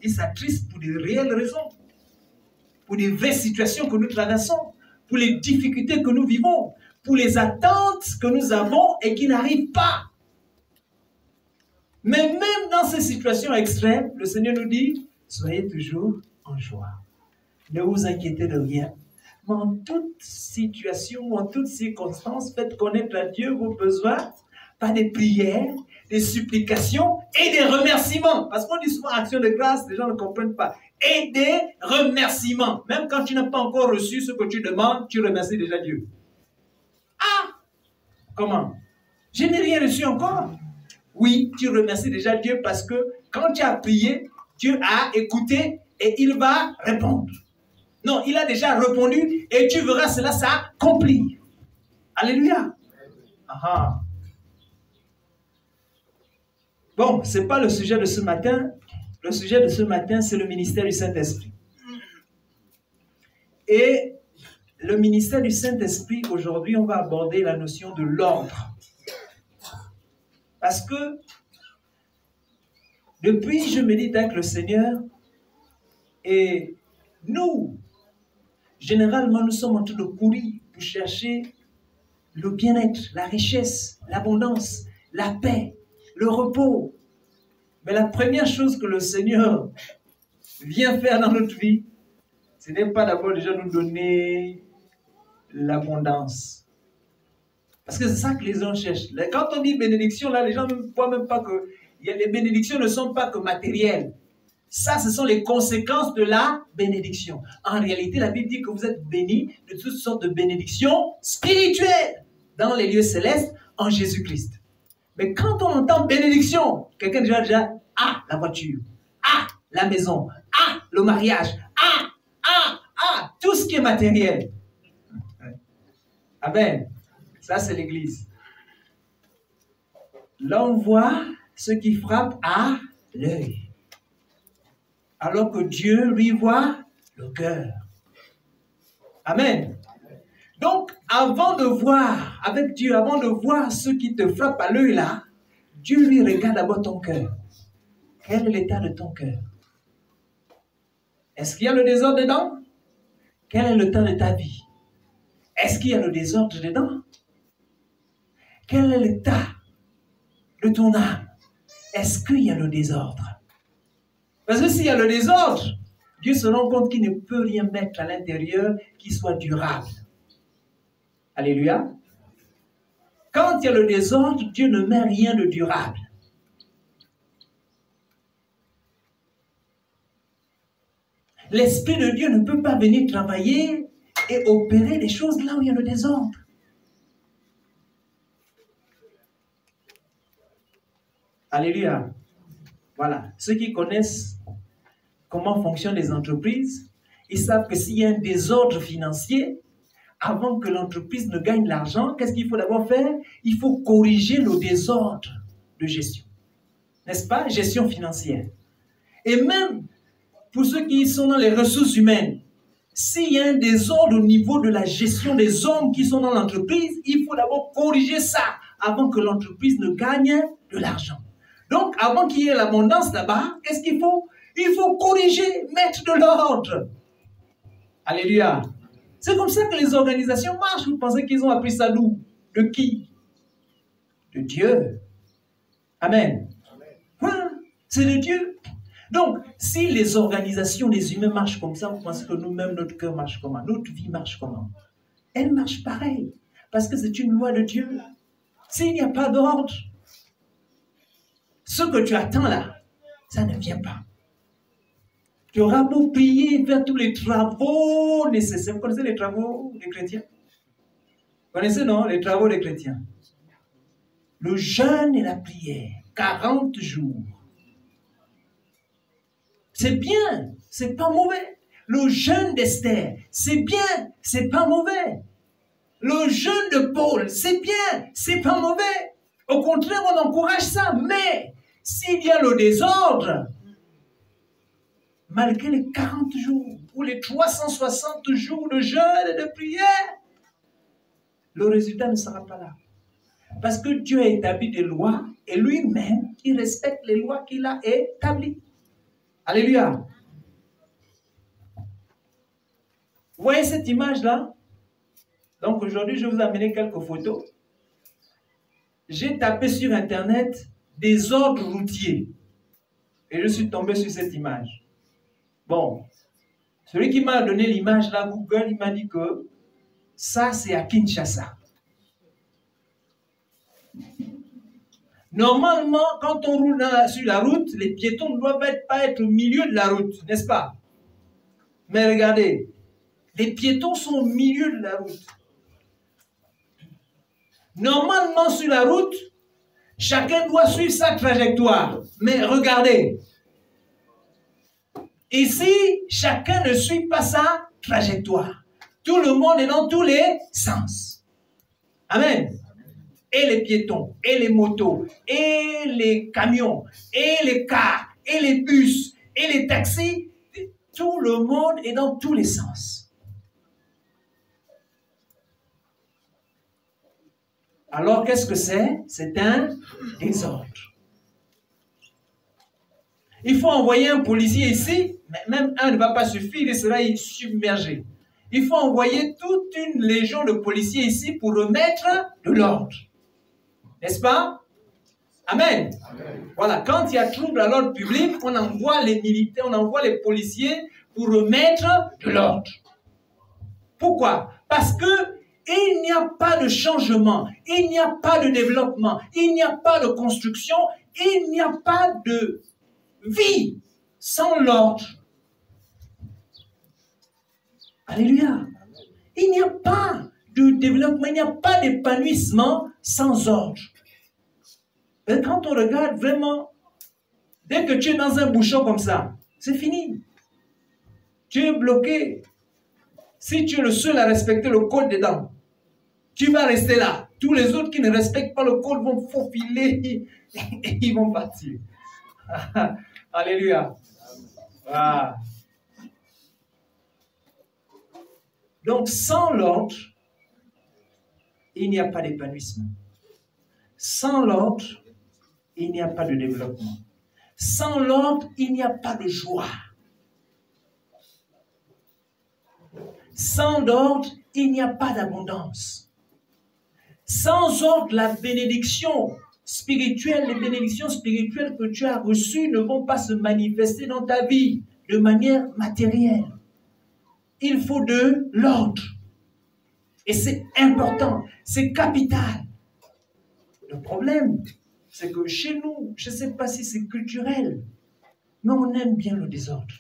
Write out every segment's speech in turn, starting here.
il s'attriste pour des réelles raisons, pour des vraies situations que nous traversons, pour les difficultés que nous vivons, pour les attentes que nous avons et qui n'arrivent pas. Mais même dans ces situations extrêmes, le Seigneur nous dit, soyez toujours en joie. Ne vous inquiétez de rien. Mais en toute situation, en toutes circonstances, faites connaître à Dieu vos besoins par des prières, des supplications et des remerciements. Parce qu'on dit souvent action de grâce, les gens ne comprennent pas. Et des remerciements. Même quand tu n'as pas encore reçu ce que tu demandes, tu remercies déjà Dieu. Ah! Comment? Je n'ai rien reçu encore. Oui, tu remercies déjà Dieu parce que quand tu as prié, Dieu a écouté et il va répondre. Non, il a déjà répondu et tu verras cela s'accomplir. Alléluia. Aha. Bon, ce n'est pas le sujet de ce matin. Le sujet de ce matin, c'est le ministère du Saint-Esprit. Et le ministère du Saint-Esprit, aujourd'hui, on va aborder la notion de l'ordre. Parce que depuis, je médite avec le Seigneur et nous, généralement, nous sommes en train de courir pour chercher le bien-être, la richesse, l'abondance, la paix, le repos. Mais la première chose que le Seigneur vient faire dans notre vie, ce n'est pas d'abord déjà nous donner l'abondance. Parce que c'est ça que les gens cherchent. Quand on dit bénédiction, là, les gens ne voient même pas que les bénédictions ne sont pas que matérielles. Ça, ce sont les conséquences de la bénédiction. En réalité, la Bible dit que vous êtes bénis de toutes sortes de bénédictions spirituelles dans les lieux célestes en Jésus-Christ. Mais quand on entend bénédiction, quelqu'un déjà, la voiture, la maison, le mariage, tout ce qui est matériel. Amen. Ça, c'est l'Église. Là, on voit ce qui frappe à l'œil. Alors que Dieu, lui, voit le cœur. Amen. Donc, avant de voir avec Dieu, avant de voir ce qui te frappe à l'œil là, Dieu lui regarde d'abord ton cœur. Quel est l'état de ton cœur? Est-ce qu'il y a le désordre dedans? Quel est le temps de ta vie? Est-ce qu'il y a le désordre dedans? Quel est l'état de ton âme? Est-ce qu'il y a le désordre? Parce que s'il y a le désordre, Dieu se rend compte qu'il ne peut rien mettre à l'intérieur qui soit durable. Alléluia. Quand il y a le désordre, Dieu ne met rien de durable. L'Esprit de Dieu ne peut pas venir travailler et opérer des choses là où il y a le désordre. Alléluia. Voilà. Ceux qui connaissent comment fonctionnent les entreprises, ils savent que s'il y a un désordre financier, avant que l'entreprise ne gagne l'argent, qu'est-ce qu'il faut d'abord faire? Il faut corriger le désordre de gestion. N'est-ce pas? Gestion financière. Et même pour ceux qui sont dans les ressources humaines, s'il y a un désordre au niveau de la gestion des hommes qui sont dans l'entreprise, il faut d'abord corriger ça avant que l'entreprise ne gagne de l'argent. Donc, avant qu'il y ait l'abondance là-bas, qu'est-ce qu'il faut? Il faut corriger, mettre de l'ordre. Alléluia. C'est comme ça que les organisations marchent. Vous pensez qu'ils ont appris ça d'où? De qui? De Dieu. Amen. Voilà. C'est de Dieu. Donc, si les organisations, les humains marchent comme ça, vous pensez que nous-mêmes, notre cœur marche comment? Notre vie marche comment? Elle marche pareil. Parce que c'est une loi de Dieu. S'il n'y a pas d'ordre, ce que tu attends là, ça ne vient pas. Tu auras beau prier, faire tous les travaux nécessaires. Vous connaissez les travaux des chrétiens? Vous connaissez, non? Les travaux des chrétiens. Le jeûne et la prière, 40 jours. C'est bien, c'est pas mauvais. Le jeûne d'Esther, c'est bien, c'est pas mauvais. Le jeûne de Paul, c'est bien, c'est pas mauvais. Au contraire, on encourage ça. Mais s'il y a le désordre, malgré les 40 jours ou les 360 jours de jeûne et de prière, le résultat ne sera pas là. Parce que Dieu a établi des lois et lui-même, il respecte les lois qu'il a établies. Alléluia. Vous voyez cette image-là? Donc aujourd'hui, je vais vous amener quelques photos. J'ai tapé sur Internet des ordres routiers. Et je suis tombé sur cette image. Bon, celui qui m'a donné l'image là, Google, il m'a dit que ça, c'est à Kinshasa. Normalement, quand on roule sur la route, les piétons ne doivent pas être au milieu de la route, n'est-ce pas? Mais regardez, les piétons sont au milieu de la route. Normalement, sur la route, chacun doit suivre sa trajectoire. Mais regardez, ici, chacun ne suit pas sa trajectoire. Tout le monde est dans tous les sens. Amen. Et les piétons, et les motos, et les camions, et les cars, et les bus, et les taxis, tout le monde est dans tous les sens. Alors, qu'est-ce que c'est? C'est un désordre. Il faut envoyer un policier ici, mais même un ne va pas suffire, il sera submergé. Il faut envoyer toute une légion de policiers ici pour remettre de l'ordre. N'est-ce pas? Amen. Amen. Voilà, quand il y a trouble à l'ordre public, on envoie les militaires, on envoie les policiers pour remettre de l'ordre. Pourquoi? Parce que il n'y a pas de changement, il n'y a pas de développement, il n'y a pas de construction, il n'y a pas de vie sans l'ordre. Alléluia. Il n'y a pas de développement, il n'y a pas d'épanouissement sans ordre. Et quand on regarde vraiment, dès que tu es dans un bouchon comme ça, c'est fini. Tu es bloqué. Si tu es le seul à respecter le code dedans, tu vas rester là. Tous les autres qui ne respectent pas le code vont faufiler et ils vont partir. Alléluia. Ah. Donc, sans l'ordre, il n'y a pas d'épanouissement. Sans l'ordre, il n'y a pas de développement. Sans l'ordre, il n'y a pas de joie. Sans ordre, il n'y a pas d'abondance. Sans ordre, la bénédiction spirituelle, les bénédictions spirituelles que tu as reçues ne vont pas se manifester dans ta vie de manière matérielle. Il faut de l'ordre. Et c'est important, c'est capital. Le problème, c'est que chez nous, je ne sais pas si c'est culturel, mais on aime bien le désordre.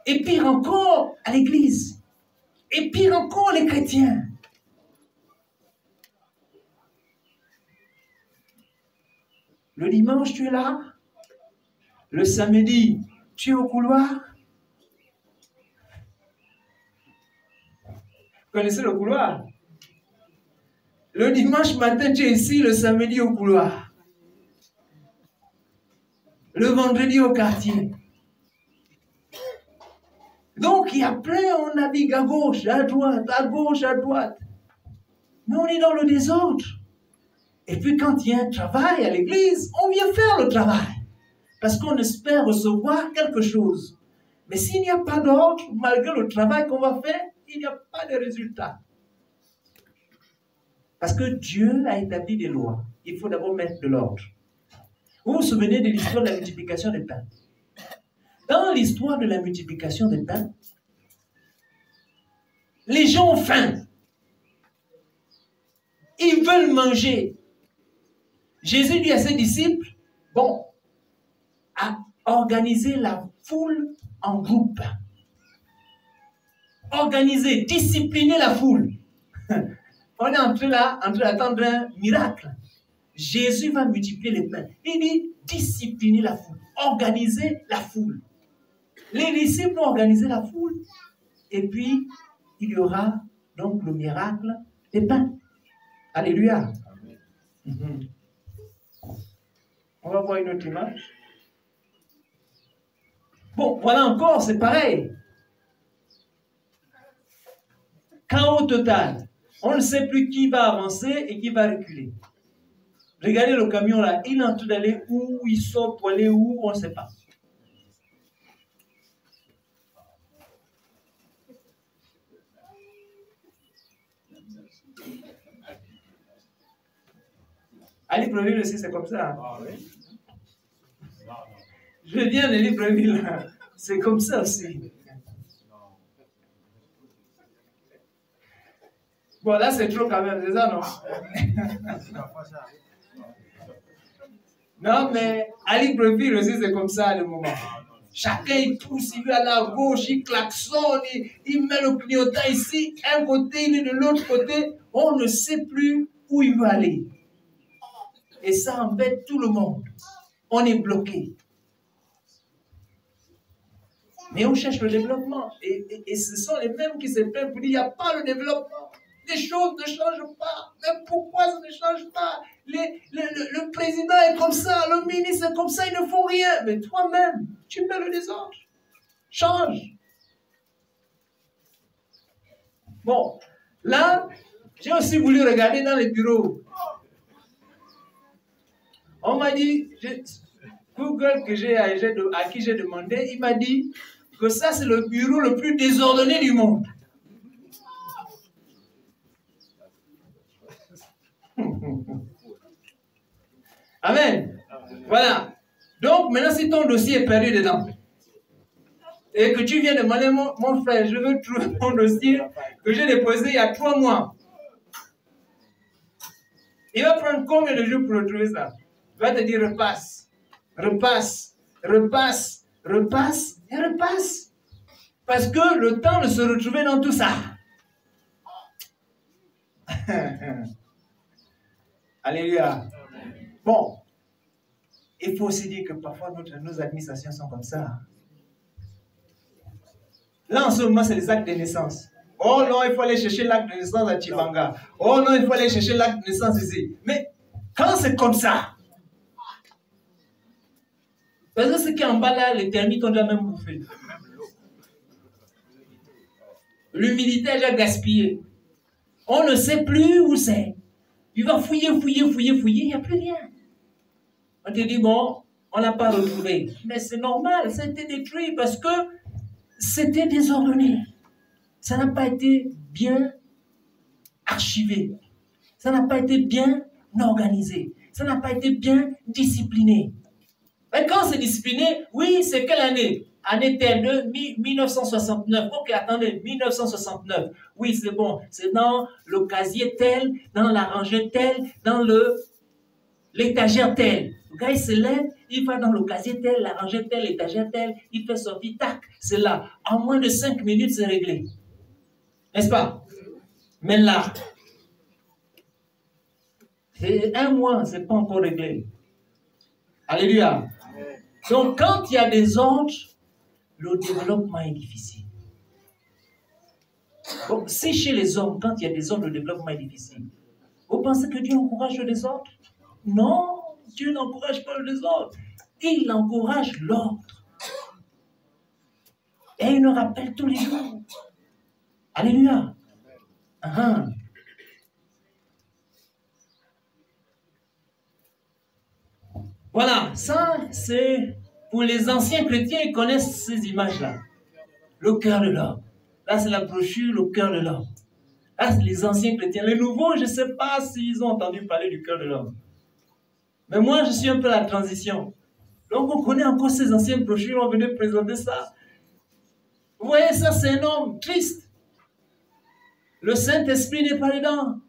Et pire encore, à l'église. Et pire encore, les chrétiens. Le dimanche, tu es là. Le samedi, tu es au couloir. Vous connaissez le couloir? Le dimanche matin, tu es ici, le samedi au couloir. Le vendredi au quartier. Donc, il y a plein, on navigue à gauche, à droite, à gauche, à droite. Mais on est dans le désordre. Et puis, quand il y a un travail à l'église, on vient faire le travail. Parce qu'on espère recevoir quelque chose. Mais s'il n'y a pas d'ordre, malgré le travail qu'on va faire, il n'y a pas de résultat. Parce que Dieu a établi des lois. Il faut d'abord mettre de l'ordre. Vous vous souvenez de l'histoire de la multiplication des pains? Dans l'histoire de la multiplication des pains, les gens ont faim. Ils veulent manger. Jésus dit à ses disciples, bon, à organiser la foule en groupe. Organiser, discipliner la foule. On est en train d'attendre un miracle. Jésus va multiplier les pains. Il dit discipliner la foule, organiser la foule. Les disciples ont organisé la foule et puis il y aura donc le miracle des pains. Alléluia. On va voir une autre image. Bon, voilà encore, c'est pareil. Chaos total. On ne sait plus qui va avancer et qui va reculer. Regardez le camion là, il est en train d'aller où, il sort pour aller où, on ne sait pas. À Libreville aussi, c'est comme ça. Ah, oui. Je viens de Libreville, c'est comme ça aussi. Bon, là, c'est trop quand même, c'est ça, non? Non, mais à Libreville aussi, c'est comme ça, le moment. Chacun, il pousse, il va à la gauche, il klaxonne, il met le clignotant ici, un côté, il est de l'autre côté. On ne sait plus où il veut aller. Et ça embête tout le monde. On est bloqué. Mais on cherche le développement. Et ce sont les mêmes qui se plaignent pour dire, il n'y a pas le développement. Les choses ne changent pas. Mais pourquoi ça ne change pas? Le président est comme ça, le ministre est comme ça, ils ne font rien. Mais toi-même, tu mets le désordre. Change. Bon, là, j'ai aussi voulu regarder dans les bureaux. On m'a dit, Google à qui j'ai demandé, il m'a dit que ça c'est le bureau le plus désordonné du monde. Amen. Voilà. Donc maintenant si ton dossier est perdu dedans et que tu viens demander mon frère, je veux trouver mon dossier que j'ai déposé il y a 3 mois. Il va prendre combien de jours pour retrouver ça? Il va te dire repasse, repasse, repasse, repasse et repasse. Parce que le temps de se retrouver dans tout ça. Alléluia. Bon, il faut aussi dire que parfois nos administrations sont comme ça. Là, en ce moment, c'est les actes de naissance. Oh non, il faut aller chercher l'acte de naissance à Chibanga. Oh non, il faut aller chercher l'acte de naissance ici. Mais quand c'est comme ça, parce que ce qui est en bas là, les termites ont déjà même bouffé. L'humidité a déjà gaspillé. On ne sait plus où c'est. Il va fouiller, il n'y a plus rien. On te dit, bon, on n'a pas retrouvé. Mais c'est normal, ça a été détruit parce que c'était désordonné. Ça n'a pas été bien archivé. Ça n'a pas été bien organisé. Ça n'a pas été bien discipliné. Mais quand c'est discipliné, oui, c'est quelle année? Année telle de 1969. Ok, attendez, 1969. Oui, c'est bon. C'est dans le casier tel, dans la rangée telle, dans l'étagère telle. Le gars, il se lève, il va dans le casier tel, la rangée telle, l'étagère telle, il fait sortir, tac, c'est là. En moins de 5 minutes, c'est réglé. N'est-ce pas? Mais là, c'est 1 mois, c'est pas encore réglé. Alléluia. Donc, quand il y a des ordres, le développement est difficile. Donc, si chez les hommes, quand il y a des ordres, le développement est difficile, vous pensez que Dieu encourage le désordre? Non, Dieu n'encourage pas le désordre. Il encourage l'ordre. Et il nous rappelle tous les jours. Alléluia. Voilà, ça c'est pour les anciens chrétiens, ils connaissent ces images-là. Le cœur de l'homme. Là c'est la brochure, le cœur de l'homme. Là c'est les anciens chrétiens. Les nouveaux, je ne sais pas s'ils ont entendu parler du cœur de l'homme. Mais moi je suis un peu la transition. Donc on connaît encore ces anciennes brochures, on venait présenter ça. Vous voyez, ça c'est un homme triste. Le Saint-Esprit n'est pas dedans.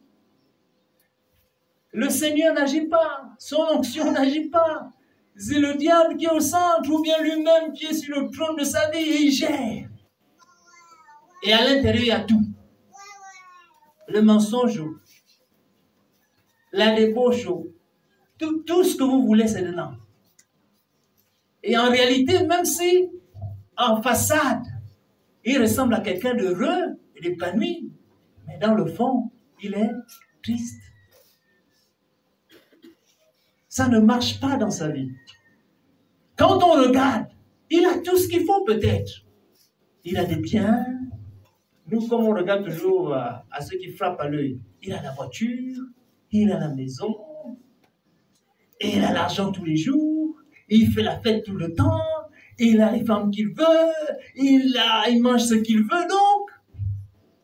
Le Seigneur n'agit pas. Son onction n'agit pas. C'est le diable qui est au centre ou bien lui-même qui est sur le trône de sa vie et il gère. Et à l'intérieur, il y a tout. Le mensonge, la débauche, tout ce que vous voulez, c'est dedans. Et en réalité, même si en façade, il ressemble à quelqu'un d'heureux et d'épanoui, mais dans le fond, il est triste. Ça ne marche pas dans sa vie. Quand on regarde, il a tout ce qu'il faut peut-être. Il a des biens. Nous, comme on regarde toujours à ceux qui frappent à l'œil, il a la voiture, il a la maison, et il a l'argent tous les jours, il fait la fête tout le temps, il a les femmes qu'il veut, il mange ce qu'il veut, donc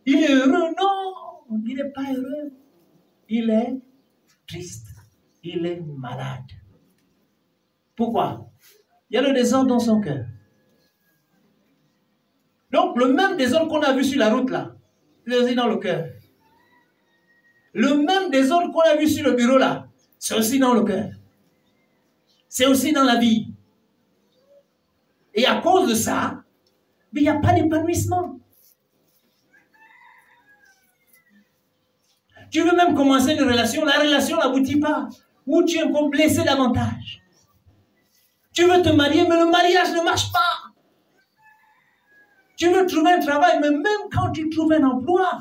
il est heureux. Non, il n'est pas heureux. Il est triste. il est malade. Pourquoi? Il y a le désordre dans son cœur. Donc, le même désordre qu'on a vu sur la route là, il est aussi dans le cœur. Le même désordre qu'on a vu sur le bureau là, c'est aussi dans le cœur. C'est aussi dans la vie. Et à cause de ça, il n'y a pas d'épanouissement. Tu veux même commencer une relation, la relation n'aboutit pas. Ou tu es encore blessé davantage. Tu veux te marier, mais le mariage ne marche pas. Tu veux trouver un travail, mais même quand tu trouves un emploi,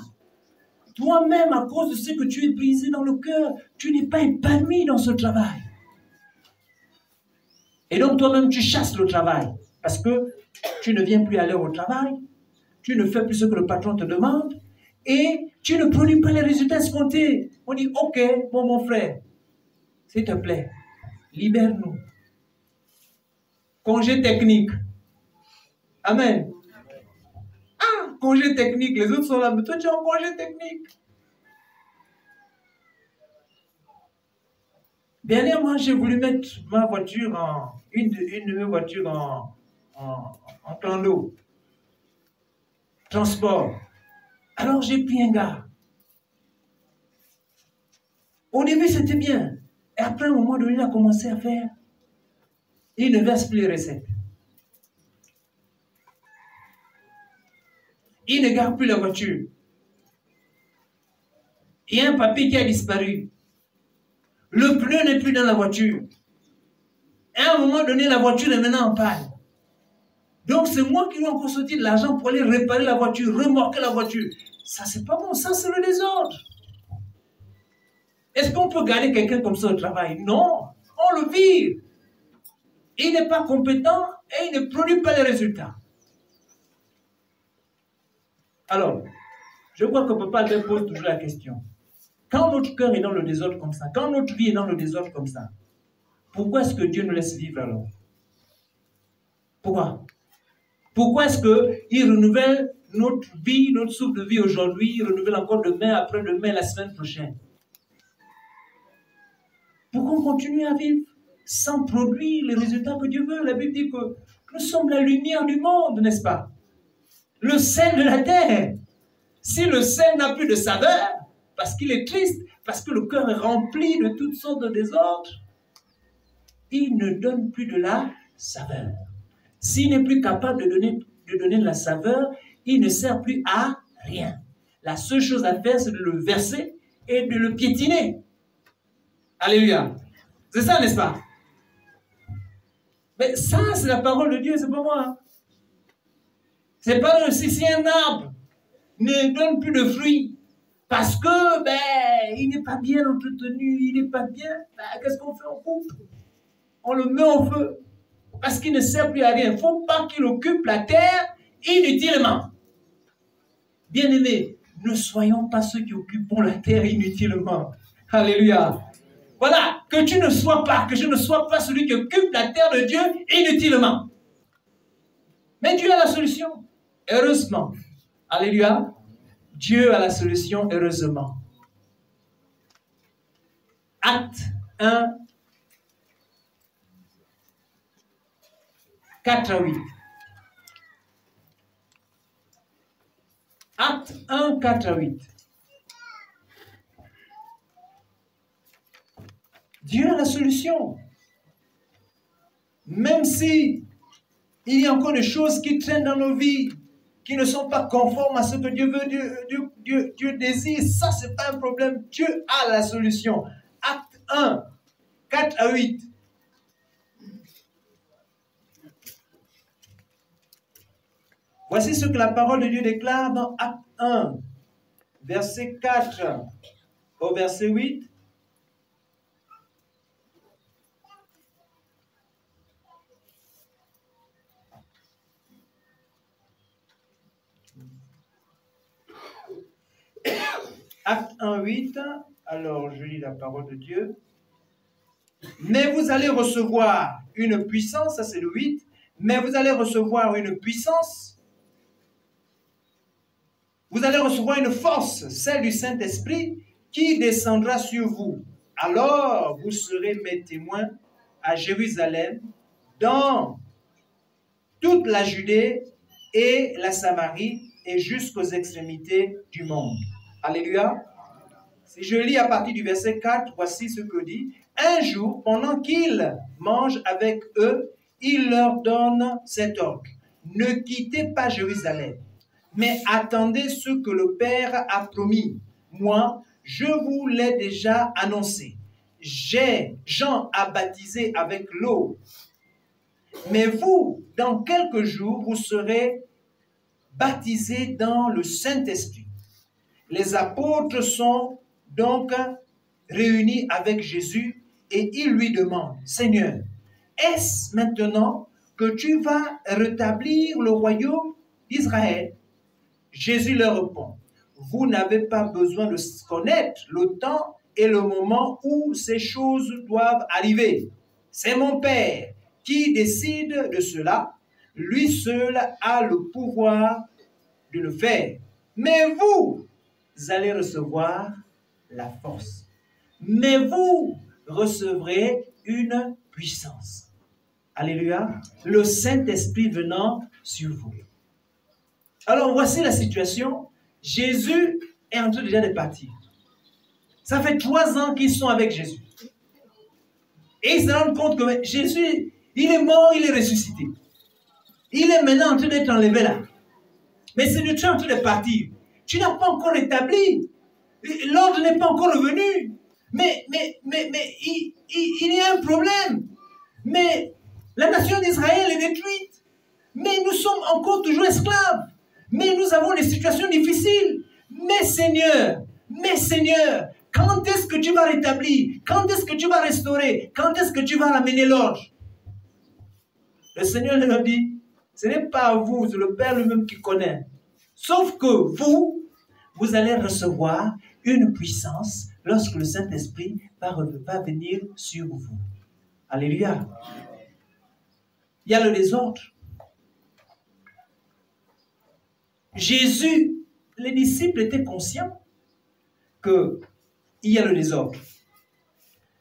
toi-même, à cause de ce que tu es brisé dans le cœur, tu n'es pas épanoui dans ce travail. Et donc toi-même, tu chasses le travail. Parce que tu ne viens plus à l'heure au travail, tu ne fais plus ce que le patron te demande, et tu ne produis pas les résultats escomptés. On dit, ok, bon mon frère, s'il te plaît, libère-nous. Congé technique. Amen. Ah, congé technique, les autres sont là, mais toi tu es en congé technique. Dernièrement, j'ai voulu mettre ma voiture une de mes voitures en plan d'eau. Transport. Alors j'ai pris un gars. Au début, c'était bien. Et après, un moment donné, il a commencé à faire. Il ne verse plus les recettes. Il ne garde plus la voiture. Il y a un papier qui a disparu. Le pneu n'est plus dans la voiture. Et à un moment donné, la voiture est maintenant en panne. Donc, c'est moi qui dois encore sortir de l'argent pour aller réparer la voiture, remorquer la voiture. Ça, c'est pas bon. Ça, c'est le désordre. Est-ce qu'on peut garder quelqu'un comme ça au travail? Non. On le vire. Il n'est pas compétent et il ne produit pas les résultats. Alors, je crois que Papa Albert pose toujours la question. Quand notre cœur est dans le désordre comme ça, quand notre vie est dans le désordre comme ça, pourquoi est-ce que Dieu nous laisse vivre alors? Pourquoi? Pourquoi est-ce qu'il renouvelle notre vie, notre souffle de vie aujourd'hui, il renouvelle encore demain, après-demain, la semaine prochaine? Pourquoi on continue à vivre sans produire les résultats que Dieu veut? La Bible dit que nous sommes la lumière du monde, n'est-ce pas? Le sel de la terre. Si le sel n'a plus de saveur, parce qu'il est triste, parce que le cœur est rempli de toutes sortes de désordres, il ne donne plus de la saveur. S'il n'est plus capable de donner de la saveur, il ne sert plus à rien. La seule chose à faire, c'est de le verser et de le piétiner. Alléluia. C'est ça, n'est-ce pas? Mais ça, c'est la parole de Dieu, c'est pas moi. C'est pas si un arbre ne donne plus de fruits parce que il n'est pas bien entretenu, il n'est pas bien, qu'est-ce qu'on fait? On coupe. On le met au feu parce qu'il ne sert plus à rien. Il ne faut pas qu'il occupe la terre inutilement. Bien-aimés, ne soyons pas ceux qui occupons la terre inutilement. Alléluia. Voilà, que je ne sois pas celui qui occupe la terre de Dieu inutilement. Mais Dieu a la solution. Heureusement. Alléluia. Dieu a la solution, heureusement. Acte 1, 4 à 8. Acte 1, 4 à 8. Dieu a la solution. Même si il y a encore des choses qui traînent dans nos vies, qui ne sont pas conformes à ce que Dieu veut, Dieu désire, ça, ce n'est pas un problème. Dieu a la solution. Acte 1, 4 à 8. Voici ce que la parole de Dieu déclare dans Acte 1, verset 4 au verset 8. Acte 1, 8, alors je lis la parole de Dieu. Mais vous allez recevoir une puissance, ça c'est le 8, mais vous allez recevoir une puissance, vous allez recevoir une force, celle du Saint-Esprit, qui descendra sur vous. alors vous serez mes témoins à Jérusalem, dans toute la Judée et la Samarie et jusqu'aux extrémités du monde. Alléluia. Si je lis à partir du verset 4, voici ce que dit. Un jour, pendant qu'ils mangent avec eux, il leur donne cet ordre. Ne quittez pas Jérusalem, mais attendez ce que le Père a promis. Moi, je vous l'ai déjà annoncé. Jean a baptisé avec l'eau. Mais vous, dans quelques jours, vous serez baptisés dans le Saint-Esprit. Les apôtres sont donc réunis avec Jésus et ils lui demandent, Seigneur, est-ce maintenant que tu vas rétablir le royaume d'Israël? Jésus leur répond, vous n'avez pas besoin de connaître le temps et le moment où ces choses doivent arriver. C'est mon Père qui décide de cela. Lui seul a le pouvoir de le faire. Mais vous allez recevoir la force. Mais vous recevrez une puissance. Alléluia. Le Saint-Esprit venant sur vous. Alors voici la situation. Jésus est en train déjà de partir. Ça fait 3 ans qu'ils sont avec Jésus. Et ils se rendent compte que Jésus, il est mort, il est ressuscité. Il est maintenant en train d'être enlevé là. Mais c'est tu es en train de partir. Tu n'as pas encore établi. L'ordre n'est pas encore revenu. Mais il y a un problème. Mais la nation d'Israël est détruite. Mais nous sommes encore toujours esclaves. Mais nous avons des situations difficiles. Mais Seigneur, quand est-ce que tu vas rétablir? Quand est-ce que tu vas restaurer? Quand est-ce que tu vas ramener l'ordre? Le Seigneur leur dit, ce n'est pas vous, c'est le Père lui-même qui connaît. Sauf que vous allez recevoir une puissance lorsque le Saint-Esprit va venir sur vous. Alléluia. Il y a le désordre. Jésus, les disciples étaient conscients qu'il y a le désordre.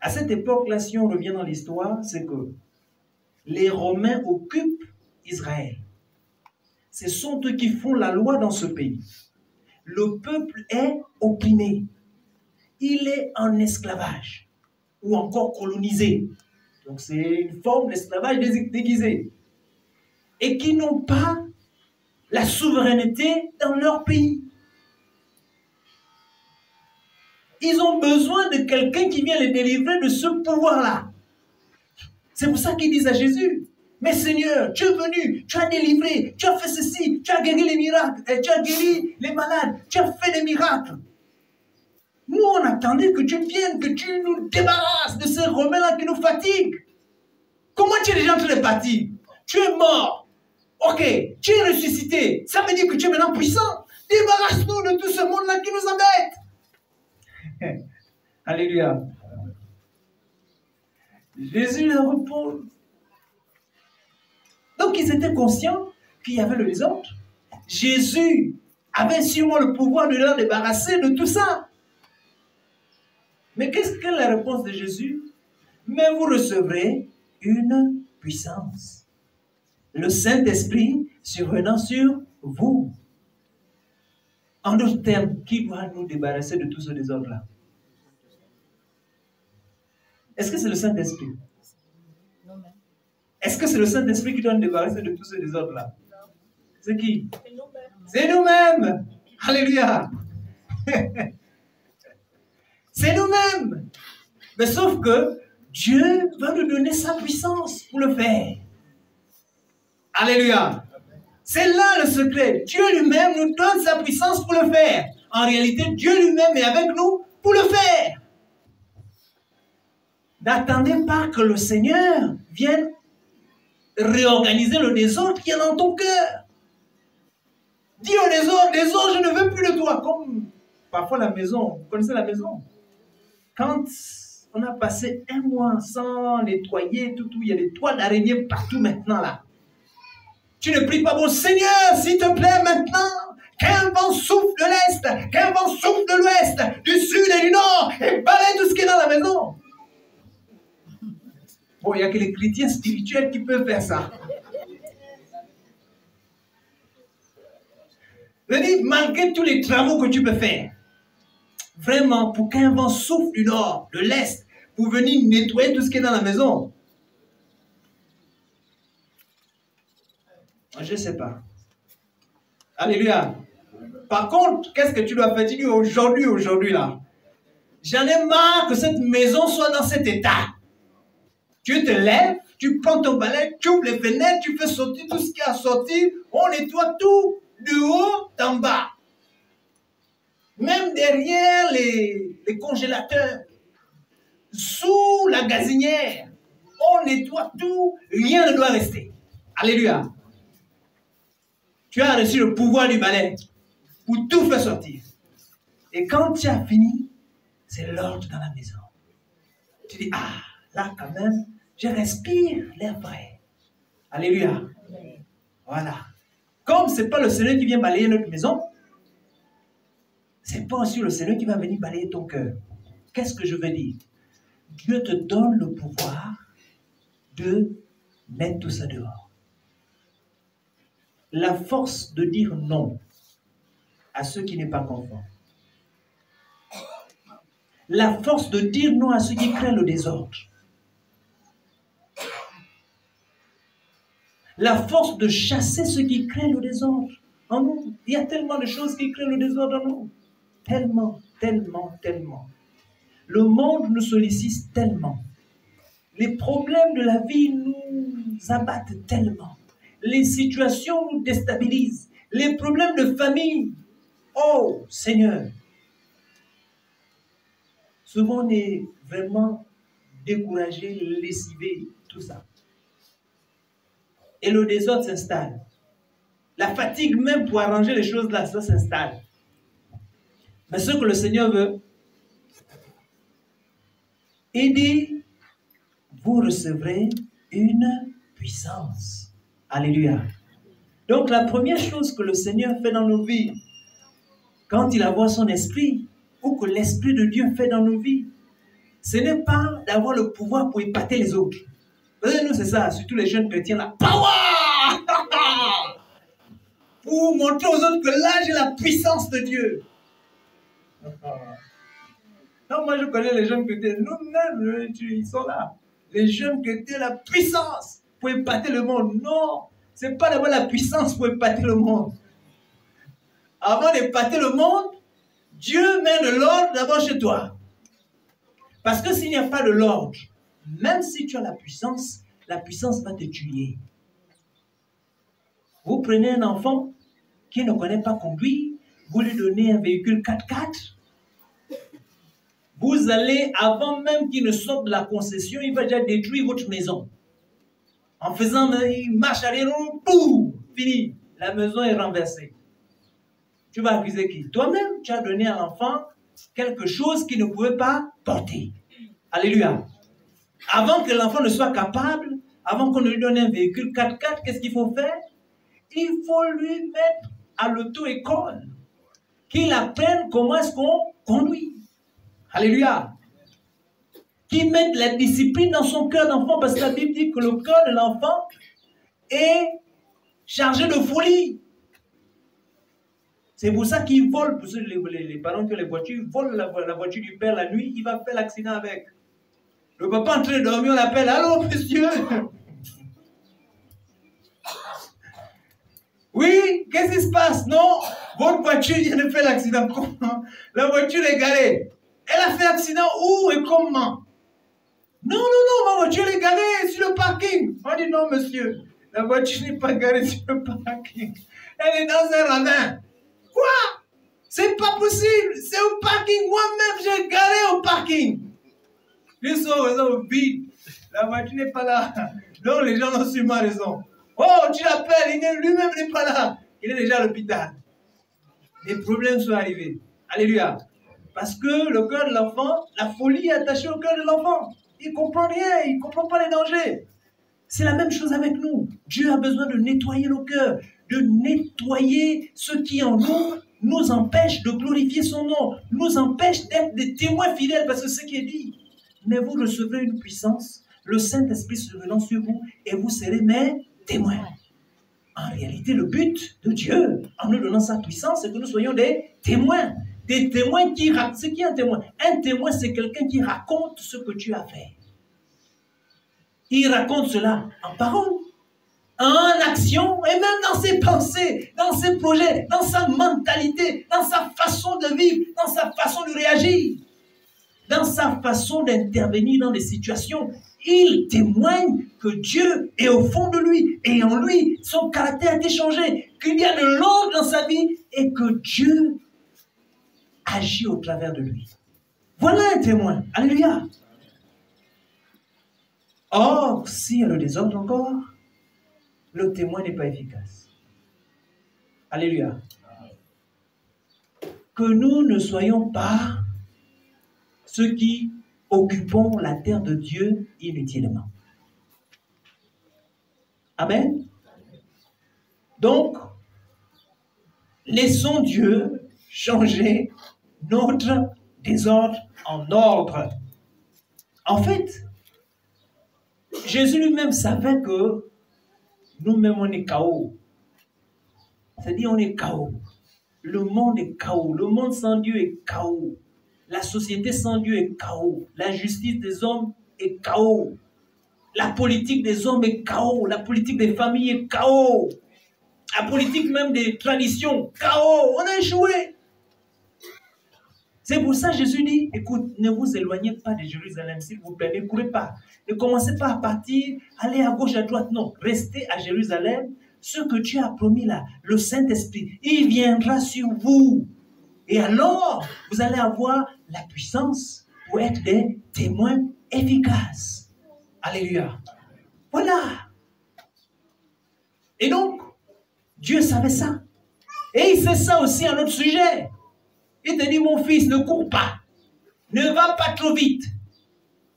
À cette époque-là, si on revient dans l'histoire, c'est que les Romains occupent Israël. Ce sont eux qui font la loi dans ce pays. Le peuple est opprimé. Il est en esclavage ou encore colonisé. Donc c'est une forme d'esclavage déguisé. Et qui n'ont pas la souveraineté dans leur pays. Ils ont besoin de quelqu'un qui vient les délivrer de ce pouvoir-là. C'est pour ça qu'ils disent à Jésus, mais Seigneur, tu es venu, tu as délivré, tu as fait ceci, tu as guéri les miracles, tu as guéri les malades, tu as fait des miracles. Nous, on attendait que tu viennes, que tu nous débarrasses de ces Romains-là qui nous fatiguent. Comment tu es déjà en train de partir? Tu es mort. Ok, tu es ressuscité. Ça veut dire que tu es maintenant puissant. Débarrasse-nous de tout ce monde-là qui nous embête. Alléluia. Jésus leur répond. Donc ils étaient conscients qu'il y avait le désordre. Jésus avait sûrement le pouvoir de leur débarrasser de tout ça. Mais qu'est-ce que la réponse de Jésus? Mais vous recevrez une puissance. Le Saint-Esprit survenant sur vous. En d'autres termes, qui doit nous débarrasser de tout ce désordre-là? Est-ce que c'est le Saint-Esprit? Est-ce que c'est le Saint-Esprit qui doit nous débarrasser de tout ce désordre-là? C'est qui? C'est nous-mêmes. Alléluia. C'est nous-mêmes. Mais sauf que Dieu va nous donner sa puissance pour le faire. Alléluia. C'est là le secret. Dieu lui-même nous donne sa puissance pour le faire. En réalité, Dieu lui-même est avec nous pour le faire. N'attendez pas que le Seigneur vienne réorganiser le désordre qui est dans ton cœur. Dis au désordre, je ne veux plus de toi. Comme parfois la maison, vous connaissez la maison. Quand on a passé 1 mois sans nettoyer, tout, il y a des toiles d'araignée partout maintenant là. Tu ne pries pas, bon Seigneur, s'il te plaît, maintenant, qu'un vent souffle de l'Est, qu'un vent souffle de l'Ouest, du Sud et du Nord, et balaye tout ce qui est dans la maison. Bon, il n'y a que les chrétiens spirituels qui peuvent faire ça. Je dis, malgré tous les travaux que tu peux faire, vraiment, pour qu'un vent souffle du Nord, de l'Est, pour venir nettoyer tout ce qui est dans la maison, je ne sais pas. Alléluia. Par contre, qu'est-ce que tu dois faire? Tu dis aujourd'hui là. J'en ai marre que cette maison soit dans cet état. Tu te lèves, tu prends ton balai, tu ouvres les fenêtres, tu fais sortir tout ce qui a sorti, on nettoie tout, de haut en bas. Même derrière les congélateurs, sous la gazinière, on nettoie tout, rien ne doit rester. Alléluia. Tu as reçu le pouvoir du balai pour tout faire sortir. Et quand tu as fini, c'est l'ordre dans la maison. Tu dis, ah, là quand même, je respire l'air frais. Alléluia. Voilà. Comme ce n'est pas le Seigneur qui vient balayer notre maison, ce n'est pas aussi le Seigneur qui va venir balayer ton cœur. Qu'est-ce que je veux dire? Dieu te donne le pouvoir de mettre tout ça dehors. La force de dire non à ceux qui n'est pas conforme. La force de dire non à ceux qui créent le désordre. La force de chasser ceux qui créent le désordre en nous. Il y a tellement de choses qui créent le désordre en nous. Tellement, tellement, tellement. Le monde nous sollicite tellement. Les problèmes de la vie nous abattent tellement. Les situations nous déstabilisent. Les problèmes de famille. Oh, Seigneur. Souvent, on est vraiment découragé, lessivé, tout ça. Et le désordre s'installe. La fatigue même pour arranger les choses là, ça s'installe. Mais ce que le Seigneur veut, il dit, vous recevrez une puissance. Alléluia. Donc la première chose que le Seigneur fait dans nos vies, quand il envoie son esprit, ou que l'Esprit de Dieu fait dans nos vies, ce n'est pas d'avoir le pouvoir pour épater les autres. Vous savez, nous c'est ça, surtout les jeunes chrétiens là. Power! Pour montrer aux autres que là j'ai la puissance de Dieu. Non, moi je connais les jeunes chrétiens, nous-mêmes, ils sont là. Les jeunes chrétiens, la puissance pour épater le monde. Non, ce n'est pas d'avoir la puissance pour épater le monde. Avant d'épater le monde, Dieu met de l'ordre d'abord chez toi. Parce que s'il n'y a pas de l'ordre, même si tu as la puissance va te tuer. Vous prenez un enfant qui ne connaît pas conduire, vous lui donnez un véhicule 4x4, vous allez, avant même qu'il ne sorte de la concession, il va déjà détruire votre maison. En faisant, il marche arrière, boum, fini, la maison est renversée. Tu vas accuser qui? Toi-même, tu as donné à l'enfant quelque chose qu'il ne pouvait pas porter. Alléluia. Avant que l'enfant ne soit capable, avant qu'on ne lui donne un véhicule 4x4, qu'est-ce qu'il faut faire? Il faut lui mettre à l'auto-école. Qu'il apprenne comment est-ce qu'on conduit. Alléluia. Qu'il mette la discipline dans son cœur d'enfant, parce que la Bible dit que le cœur de l'enfant est chargé de folie. C'est pour ça qu'ils volent, pour ceux, les parents qui ont les voitures, ils volent la voiture du père la nuit, il va faire l'accident avec. Le papa en train de dormir, on l'appelle, allô monsieur? Oui, qu'est-ce qui se passe? Non, votre voiture vient de faire l'accident. Comment? La voiture est garée. Elle a fait l'accident où et comment? Non, ma voiture est garée sur le parking. On dit non monsieur, la voiture n'est pas garée sur le parking. Elle est dans un ravin. Quoi? C'est pas possible. C'est au parking. Moi-même, j'ai garé au parking. Ils sont au vide. La voiture n'est pas là. Donc, les gens ont sûrement raison. Oh, tu l'appelles. Lui-même n'est pas là. Il est déjà à l'hôpital. Les problèmes sont arrivés. Alléluia. Parce que le cœur de l'enfant, la folie est attachée au cœur de l'enfant. Il ne comprend rien. Il ne comprend pas les dangers. C'est la même chose avec nous. Dieu a besoin de nettoyer nos cœurs, de nettoyer ce qui en nous empêche de glorifier son nom, nous empêche d'être des témoins fidèles, parce que c'est ce qui est dit. Mais vous recevrez une puissance, le Saint-Esprit se revenant sur vous, et vous serez mes témoins. En réalité, le but de Dieu, en nous donnant sa puissance, c'est que nous soyons des témoins. Des témoins qui racontent. C'est qui un témoin? Un témoin, c'est quelqu'un qui raconte ce que Dieu a fait. Il raconte cela en parole, en action, et même dans ses pensées, dans ses projets, dans sa mentalité, dans sa façon de vivre, dans sa façon de réagir, dans sa façon d'intervenir dans des situations. Il témoigne que Dieu est au fond de lui, et en lui, son caractère a été changé, qu'il y a de l'ordre dans sa vie, et que Dieu agit au travers de lui. Voilà un témoin. Alléluia. Or, s'il y a le désordre encore, le témoin n'est pas efficace. Alléluia. Que nous ne soyons pas ceux qui occupons la terre de Dieu inutilement. Amen. Donc, laissons Dieu changer notre désordre en ordre. En fait, Jésus lui-même savait que nous-mêmes on est chaos. C'est-à-dire on est chaos. Le monde est chaos. Le monde sans Dieu est chaos. La société sans Dieu est chaos. La justice des hommes est chaos. La politique des hommes est chaos. La politique des familles est chaos. La politique même des traditions, chaos. On a échoué. C'est pour ça que Jésus dit, écoute, ne vous éloignez pas de Jérusalem, s'il vous plaît, ne courez pas. Ne commencez pas à partir, aller à gauche, à droite, non. Restez à Jérusalem. Ce que Dieu a promis là, le Saint-Esprit, il viendra sur vous. Et alors, vous allez avoir la puissance pour être des témoins efficaces. Alléluia. Voilà. Et donc, Dieu savait ça. Et il sait ça aussi à notre sujet. Il te dit, mon fils, ne cours pas. Ne va pas trop vite.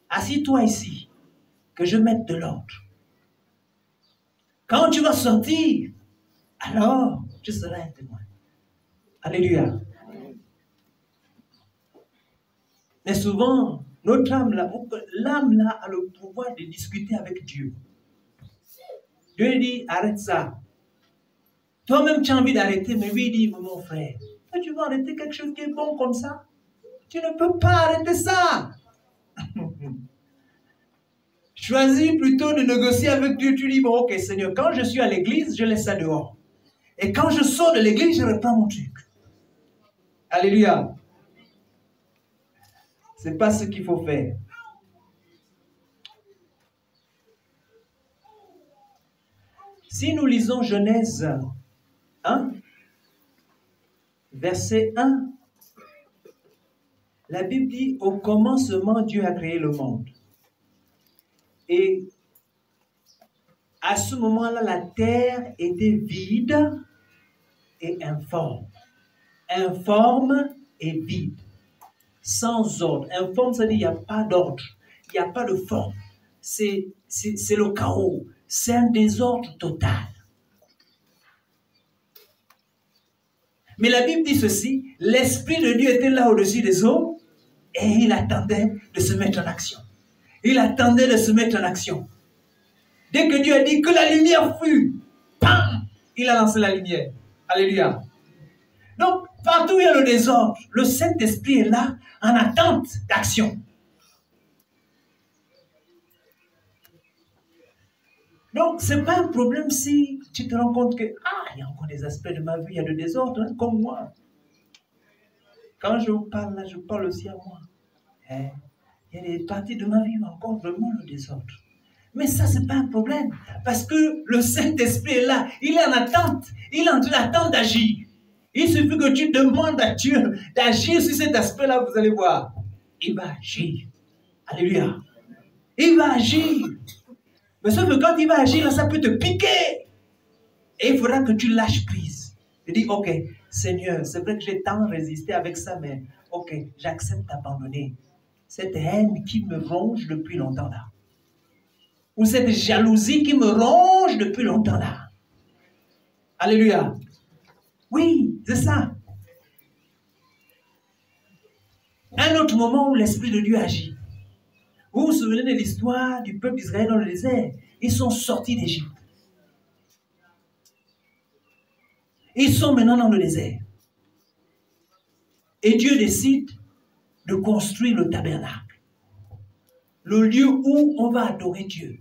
Assis-toi ici, que je mette de l'ordre. Quand tu vas sortir, alors tu seras un témoin. Alléluia. Mais souvent, notre âme là, a le pouvoir de discuter avec Dieu. Dieu dit, arrête ça. Toi-même, tu as envie d'arrêter, mais lui dit, mon frère, tu vas arrêter quelque chose qui est bon comme ça? Tu ne peux pas arrêter ça. Choisis plutôt de négocier avec Dieu. Tu dis, bon, ok, Seigneur, quand je suis à l'église, je laisse ça dehors. Et quand je sors de l'église, je reprends mon truc. Alléluia. Ce n'est pas ce qu'il faut faire. Si nous lisons Genèse 1, verset 1, la Bible dit, au commencement, Dieu a créé le monde. Et à ce moment-là, la terre était vide et informe. Informe et vide. Sans ordre. Informe, ça veut dire qu'il n'y a pas d'ordre. Il n'y a pas de forme. C'est le chaos. C'est un désordre total. Mais la Bible dit ceci, l'Esprit de Dieu était là au-dessus des eaux et il attendait de se mettre en action. Il attendait de se mettre en action. Dès que Dieu a dit que la lumière fut, pam, il a lancé la lumière. Alléluia. Donc, partout où il y a le désordre, le Saint-Esprit est là en attente d'action. Donc, ce n'est pas un problème si tu te rends compte que, il y a encore des aspects de ma vie, il y a le désordre, hein, comme moi. Quand je vous parle là, je parle aussi à moi. Il y a des parties de ma vie où encore vraiment le désordre. Mais ça, ce n'est pas un problème. Parce que le Saint-Esprit est là. Il est en attente. Il est en attente d'agir. Il suffit que tu demandes à Dieu d'agir sur cet aspect-là, vous allez voir. Il va agir. Alléluia. Il va agir. Mais sauf que quand il va agir, là, ça peut te piquer. Et il faudra que tu lâches prise. Tu dis, ok, Seigneur, c'est vrai que j'ai tant résisté avec ça, mais ok, j'accepte d'abandonner cette haine qui me ronge depuis longtemps là. ou cette jalousie qui me ronge depuis longtemps là. Alléluia. Oui, c'est ça. Un autre moment où l'Esprit de Dieu agit. Vous vous souvenez de l'histoire du peuple d'Israël dans le désert? Ils sont sortis d'Égypte. Ils sont maintenant dans le désert. Et Dieu décide de construire le tabernacle. Le lieu où on va adorer Dieu.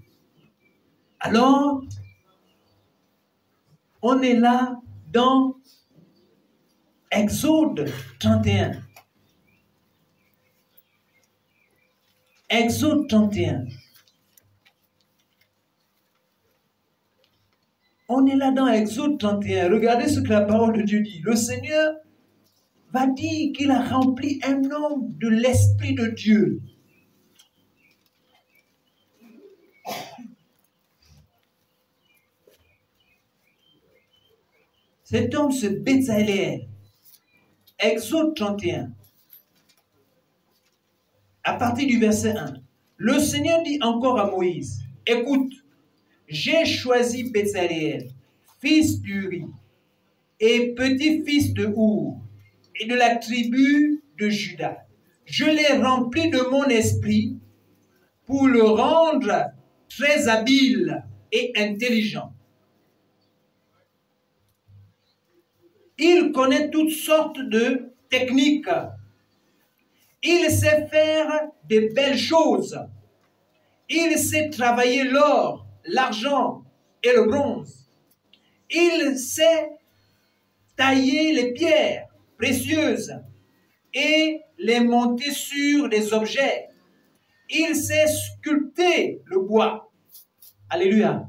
Alors, on est là dans Exode 31. Exode 31. On est là dans Exode 31. Regardez ce que la parole de Dieu dit. Le Seigneur va dire qu'il a rempli un homme de l'Esprit de Dieu. Cet homme, c'est Bezaleel. Exode 31. À partir du verset 1. Le Seigneur dit encore à Moïse, écoute, j'ai choisi Bezaleel, fils d'Uri, et petit-fils de Our, et de la tribu de Juda. Je l'ai rempli de mon esprit pour le rendre très habile et intelligent. Il connaît toutes sortes de techniques. Il sait faire de belles choses. Il sait travailler l'or, l'argent et le bronze. Il sait tailler les pierres précieuses et les monter sur des objets. Il sait sculpter le bois. Alléluia.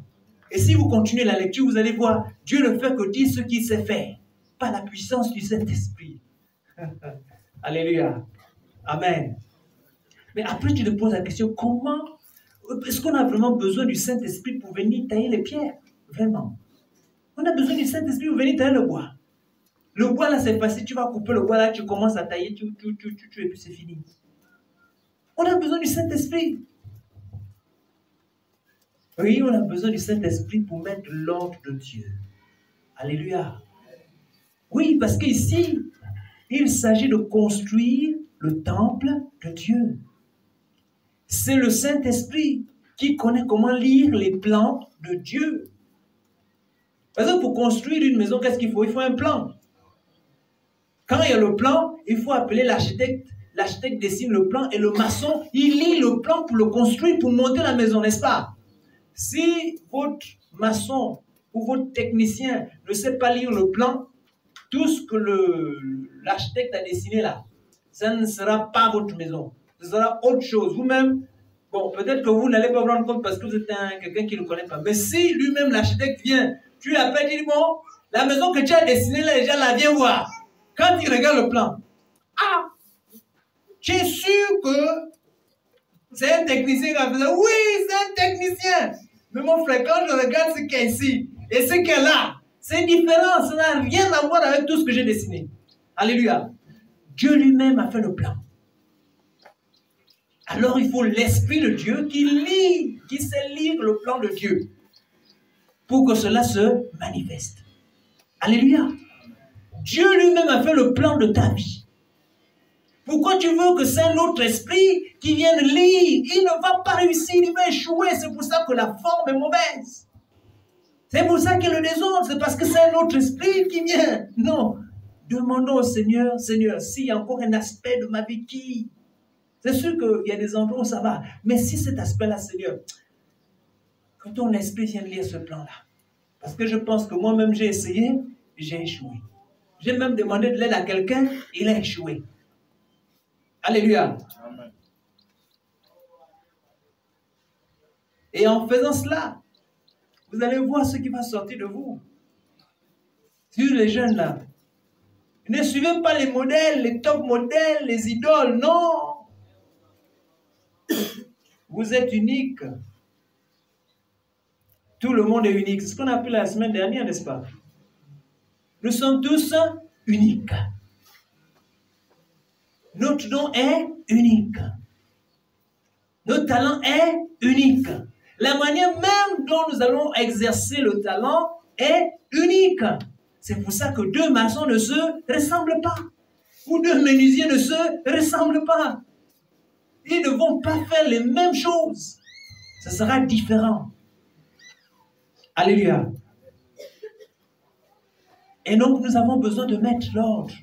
Et si vous continuez la lecture, vous allez voir, Dieu ne fait que dire ce qu'il sait faire, par la puissance du Saint-Esprit. Alléluia. Amen. Mais après, tu te poses la question, comment est-ce qu'on a vraiment besoin du Saint-Esprit pour venir tailler les pierres? Vraiment. On a besoin du Saint-Esprit pour venir tailler le bois. Le bois, là, c'est facile. Tu vas couper le bois, là, tu commences à tailler, et puis c'est fini. On a besoin du Saint-Esprit. Oui, on a besoin du Saint-Esprit pour mettre l'ordre de Dieu. Alléluia. Oui, parce qu'ici, il s'agit de construire le temple de Dieu. C'est le Saint-Esprit qui connaît comment lire les plans de Dieu. Par exemple, pour construire une maison, qu'est-ce qu'il faut? Il faut un plan. Quand il y a le plan, il faut appeler l'architecte. L'architecte dessine le plan et le maçon, il lit le plan pour le construire, pour monter la maison, n'est-ce pas? Si votre maçon ou votre technicien ne sait pas lire le plan, tout ce que l'architecte a dessiné là, ça ne sera pas votre maison. Ce sera autre chose. Vous-même, bon, peut-être que vous n'allez pas vous rendre compte parce que vous êtes quelqu'un qui ne le connaît pas. Mais si lui-même, l'architecte vient, tu lui appelles, il dit, bon, la maison que tu as dessinée là, les gens la viennent voir. Quand il regarde le plan, ah, tu es sûr que c'est un technicien qui a fait ça? Oui, c'est un technicien. Mais mon frère, quand je regarde ce qu'il y a ici et ce qu'il y a là, c'est différent. Ça n'a rien à voir avec tout ce que j'ai dessiné. Alléluia. Dieu lui-même a fait le plan. Alors il faut l'Esprit de Dieu qui lit, qui sait lire le plan de Dieu pour que cela se manifeste. Alléluia. Dieu lui-même a fait le plan de ta vie. Pourquoi tu veux que c'est un autre esprit qui vienne lire? Il ne va pas réussir, il va échouer. C'est pour ça que la forme est mauvaise. C'est pour ça qu'il y a le désordre. C'est parce que c'est un autre esprit qui vient. Non. Demandons au Seigneur, Seigneur, s'il y a encore un aspect de ma vie qui... C'est sûr qu'il y a des endroits où ça va. Mais si cet aspect-là, Seigneur, que ton esprit vienne lire ce plan-là. Parce que je pense que moi-même, j'ai essayé, j'ai échoué. J'ai même demandé de l'aide à quelqu'un, il a échoué. Alléluia. Amen. Et en faisant cela, vous allez voir ce qui va sortir de vous. Sur les jeunes là, ne suivez pas les modèles, les top modèles, les idoles, non. Vous êtes unique. Tout le monde est unique. C'est ce qu'on a appris la semaine dernière, n'est-ce pas? Nous sommes tous uniques. Notre don est unique. Notre talent est unique. La manière même dont nous allons exercer le talent est unique. C'est pour ça que deux maçons ne se ressemblent pas. Ou deux menuisiers ne se ressemblent pas. Ils ne vont pas faire les mêmes choses. Ce sera différent. Alléluia. Et donc, nous avons besoin de mettre l'ordre.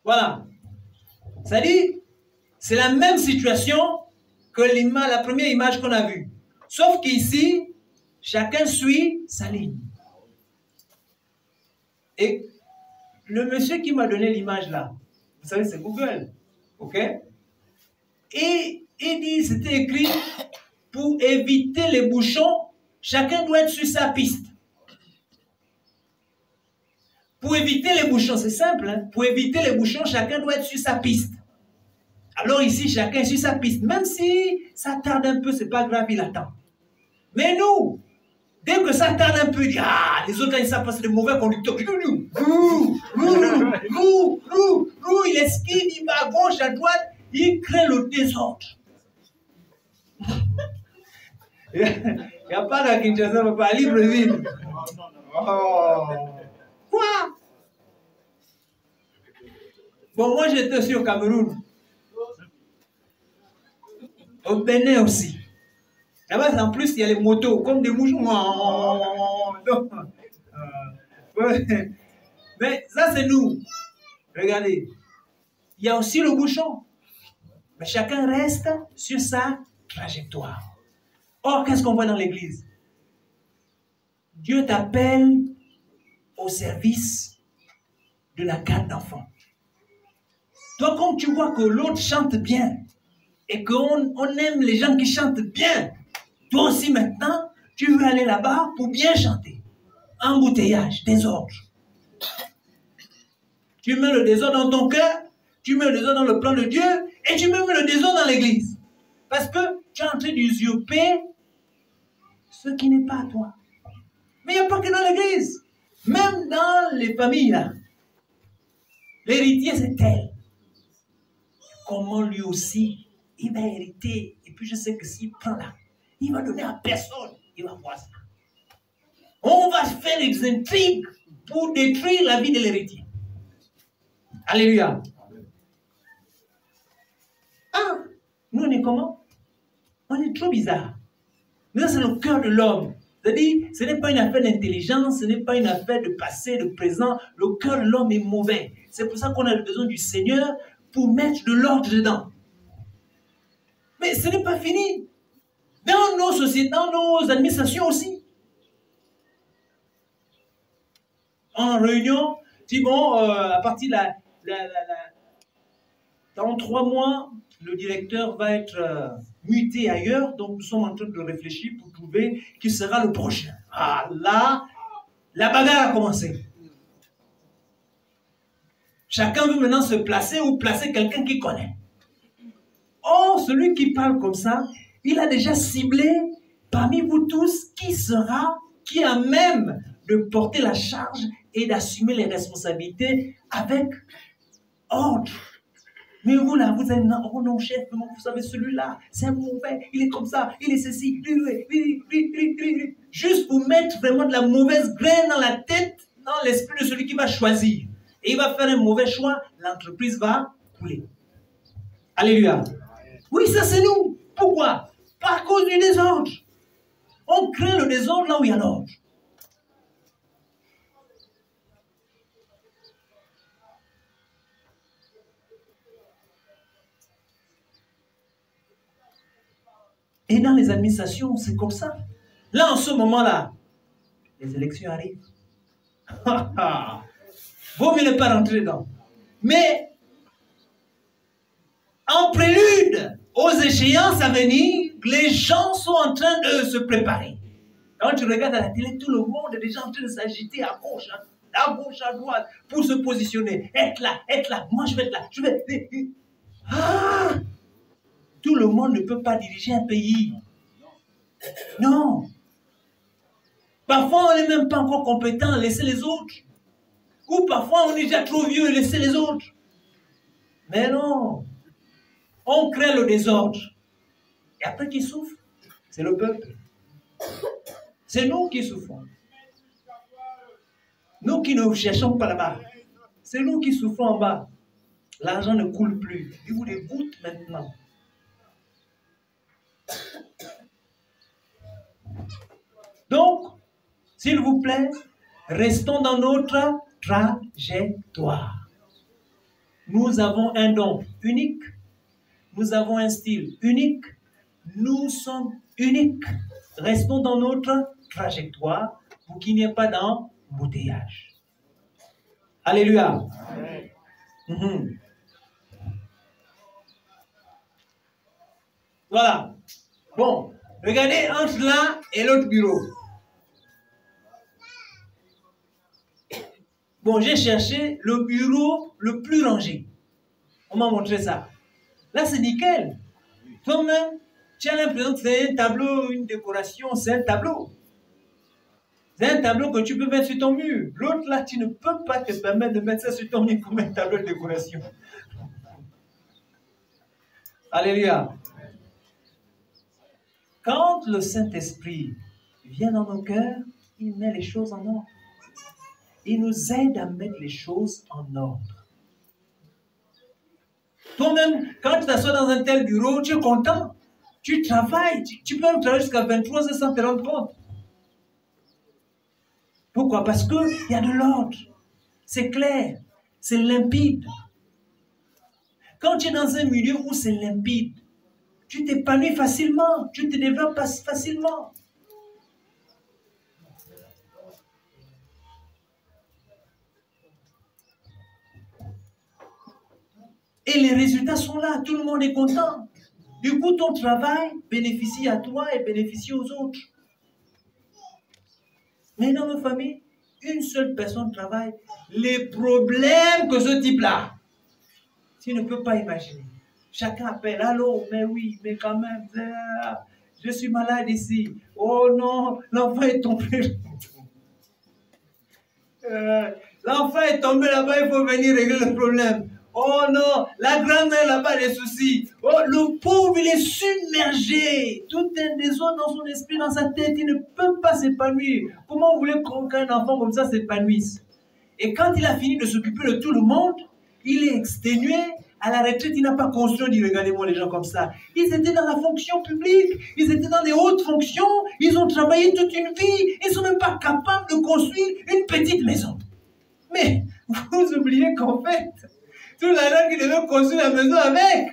Voilà. Ça dit, c'est la même situation que la première image qu'on a vue. Sauf qu'ici, chacun suit sa ligne. Et le monsieur qui m'a donné l'image là, vous savez, c'est Google. OK? Et il dit, c'était écrit, pour éviter les bouchons, chacun doit être sur sa piste. Pour éviter les bouchons, c'est simple, hein? Pour éviter les bouchons, chacun doit être sur sa piste. Alors ici, chacun est sur sa piste. Même si ça tarde un peu, c'est pas grave, il attend. Mais nous, dès que ça tarde un peu, il dit, ah, les autres là, ils savent pas, c'est de mauvais conducteurs. Il esquive, il va à gauche, à droite, il crée le désordre. Il n'y a pas de Kinshasa, mais pas Libreville. Quoi? Bon, moi j'étais aussi au Cameroun. Au Bénin aussi. Là-bas, en plus, il y a les motos, comme des mouches. Mais ça, c'est nous. Regardez. Il y a aussi le bouchon. Mais chacun reste sur sa trajectoire. Or, qu'est-ce qu'on voit dans l'église? Dieu t'appelle au service de la garde d'enfants. Toi, comme tu vois que l'autre chante bien et qu'on aime les gens qui chantent bien, toi aussi maintenant, tu veux aller là-bas pour bien chanter. Embouteillage, désordre. Tu mets le désordre dans ton cœur, tu mets le désordre dans le plan de Dieu et tu mets le désordre dans l'église. Parce que tu es en train d'usurper ce qui n'est pas à toi. Mais il n'y a pas que dans l'église. Même dans les familles, là. L'héritier, c'est tel. Comment lui aussi, il va hériter. Et puis je sais que s'il prend là, il va donner à personne. Il va voir ça. On va faire des intrigues pour détruire la vie de l'héritier. Alléluia. Ah, nous on est comment? On est trop bizarre. Mais ça c'est le cœur de l'homme. C'est-à-dire, ce n'est pas une affaire d'intelligence, ce n'est pas une affaire de passé, de présent. Le cœur de l'homme est mauvais. C'est pour ça qu'on a besoin du Seigneur pour mettre de l'ordre dedans. Mais ce n'est pas fini. Dans nos sociétés, dans nos administrations aussi. En réunion, tu dis bon, à partir de dans 3 mois, le directeur va être muté ailleurs, donc nous sommes en train de réfléchir pour trouver qui sera le prochain. Ah là, la bagarre a commencé. Chacun veut maintenant se placer ou placer quelqu'un qu'il connaît. Or, celui qui parle comme ça, il a déjà ciblé parmi vous tous qui est à même de porter la charge et d'assumer les responsabilités avec ordre. Mais vous là, vous êtes non, oh non chef, vous savez celui-là, c'est un mauvais, il est comme ça, il est ceci, juste pour mettre vraiment de la mauvaise graine dans la tête, dans l'esprit de celui qui va choisir. Et il va faire un mauvais choix, l'entreprise va couler. Alléluia. Oui, ça c'est nous. Pourquoi? Par cause du désordre. On crée le désordre là où il y a l'ordre. Et dans les administrations, c'est comme ça. Là, en ce moment-là, les élections arrivent. Vaut mieux ne pas rentrer dedans. Mais, en prélude aux échéances à venir, les gens sont en train de se préparer. Quand tu regardes à la télé, tout le monde est déjà en train de s'agiter à gauche, à droite, pour se positionner. Être là, moi je vais être là, je vais... Ah! Tout le monde ne peut pas diriger un pays. Non. Parfois, on n'est même pas encore compétent, laissez les autres. Ou parfois on est déjà trop vieux et laisser les autres. Mais non. On crée le désordre. Et après qui souffre? C'est le peuple. C'est nous qui souffrons. Nous qui ne cherchons pas là-bas. C'est nous qui souffrons en bas. L'argent ne coule plus. Il vous dégoûte maintenant. Donc, s'il vous plaît, restons dans notre trajectoire. Nous avons un don unique. Nous avons un style unique. Nous sommes uniques. Restons dans notre trajectoire pour qu'il n'y ait pas d'embouteillage. Alléluia. Amen. Voilà. Bon, regardez entre l'un et l'autre bureau. Bon, j'ai cherché le bureau le plus rangé. On m'a montré ça. Là, c'est nickel. Toi-même, tu as l'impression que c'est un tableau, une décoration, c'est un tableau. C'est un tableau que tu peux mettre sur ton mur. L'autre, là, tu ne peux pas te permettre de mettre ça sur ton mur comme un tableau de décoration. Alléluia. Quand le Saint-Esprit vient dans nos cœurs, il met les choses en ordre. Il nous aide à mettre les choses en ordre. Toi-même, quand tu t'assois dans un tel bureau, tu es content. Tu travailles. Tu peux même travailler jusqu'à 23h sans te rendre compte. Pourquoi? Parce qu'il y a de l'ordre. C'est clair. C'est limpide. Quand tu es dans un milieu où c'est limpide, tu t'épanouis facilement. Tu te développes facilement. Et les résultats sont là, tout le monde est content. Du coup, ton travail bénéficie à toi et bénéficie aux autres. Mais dans nos familles, une seule personne travaille. Les problèmes que ce type-là, tu ne peux pas imaginer. Chacun appelle, allô, mais oui, mais quand même, je suis malade ici. Oh non, l'enfant est tombé. L'enfant est tombé là-bas, il faut venir régler le problème. Oh non, la grand-mère là-bas a des soucis. Oh, le pauvre, il est submergé. Tout un désordre dans son esprit, dans sa tête. Il ne peut pas s'épanouir. Comment vous voulez qu'un enfant comme ça s'épanouisse? Et quand il a fini de s'occuper de tout le monde, il est exténué. À la retraite, il n'a pas conscience. Il dit, regardez-moi les gens comme ça. Ils étaient dans la fonction publique. Ils étaient dans des hautes fonctions. Ils ont travaillé toute une vie. Ils ne sont même pas capables de construire une petite maison. Mais vous oubliez qu'en fait, tout l'argent qu'ils devaient construire la maison avec,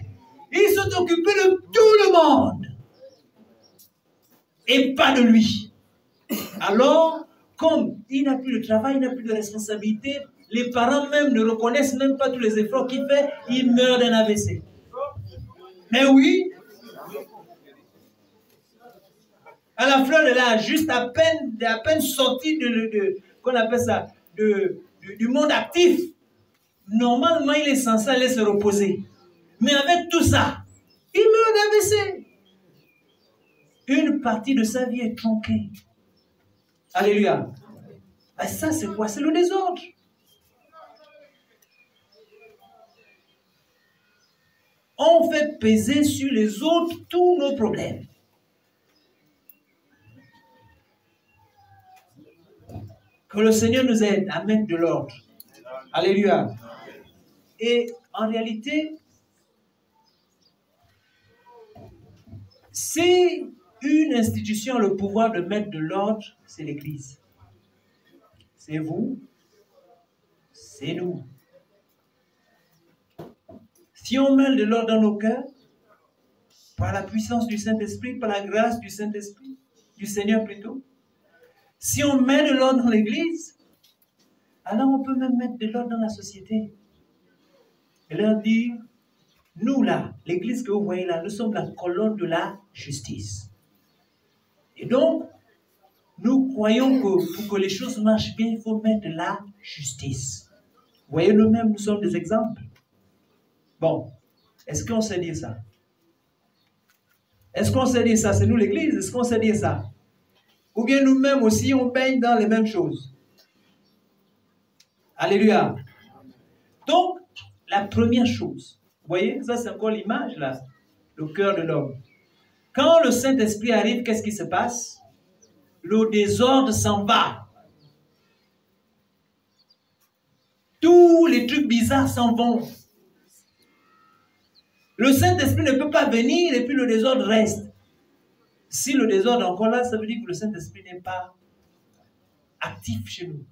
ils sont occupés de tout le monde. Et pas de lui. Alors, comme il n'a plus de travail, il n'a plus de responsabilité, les parents même ne reconnaissent même pas tous les efforts qu'il fait, il meurt d'un AVC. Mais oui, à la fleur de l'âge, juste à peine sorti qu'on appelle ça, du monde actif. Normalement, il est censé aller se reposer. Mais avec tout ça, il meurt d'AVC. Une partie de sa vie est tronquée. Alléluia. Et ça, c'est quoi? C'est le désordre. On fait peser sur les autres tous nos problèmes. Que le Seigneur nous aide à mettre de l'ordre. Alléluia. Et en réalité, si une institution a le pouvoir de mettre de l'ordre, c'est l'Église. C'est vous, c'est nous. Si on met de l'ordre dans nos cœurs, par la puissance du Saint-Esprit, par la grâce du Saint-Esprit, du Seigneur plutôt, si on met de l'ordre dans l'Église, alors on peut même mettre de l'ordre dans la société. Et leur dire, nous là, l'Église que vous voyez là, nous sommes la colonne de la justice. Et donc, nous croyons que pour que les choses marchent bien, il faut mettre de la justice. Vous voyez, nous-mêmes, nous sommes des exemples. Bon, est-ce qu'on sait dire ça? Est-ce qu'on sait dire ça? C'est nous l'Église, est-ce qu'on sait dire ça? Ou bien nous-mêmes aussi, on baigne dans les mêmes choses? Alléluia. Donc, la première chose, vous voyez, ça c'est encore l'image là, le cœur de l'homme. Quand le Saint-Esprit arrive, qu'est-ce qui se passe? Le désordre s'en va. Tous les trucs bizarres s'en vont. Le Saint-Esprit ne peut pas venir et puis le désordre reste. Si le désordre est encore là, ça veut dire que le Saint-Esprit n'est pas actif chez nous.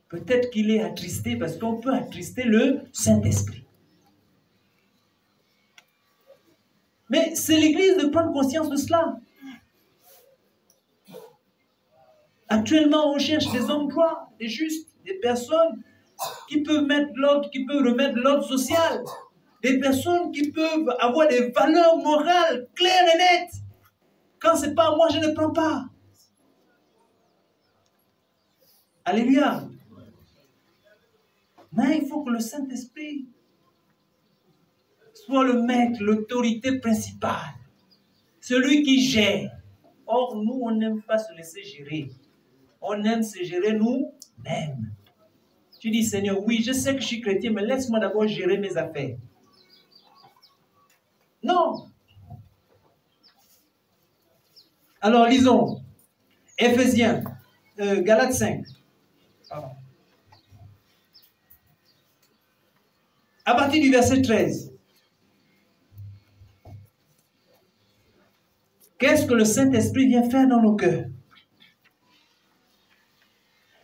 Peut-être qu'il est attristé parce qu'on peut attrister le Saint-Esprit. Mais c'est l'Église de prendre conscience de cela. Actuellement, on cherche des emplois, des justes, des personnes qui peuvent mettre l'ordre, qui peuvent remettre l'ordre social, des personnes qui peuvent avoir des valeurs morales claires et nettes. Quand ce n'est pas moi, je ne prends pas. Alléluia. Mais il faut que le Saint-Esprit soit le maître, l'autorité principale, celui qui gère. Or, nous, on n'aime pas se laisser gérer. On aime se gérer nous-mêmes. Tu dis, Seigneur, oui, je sais que je suis chrétien, mais laisse-moi d'abord gérer mes affaires. Non. Alors, lisons. Éphésiens, Galates 5. Pardon. À partir du verset 13. Qu'est-ce que le Saint-Esprit vient faire dans nos cœurs?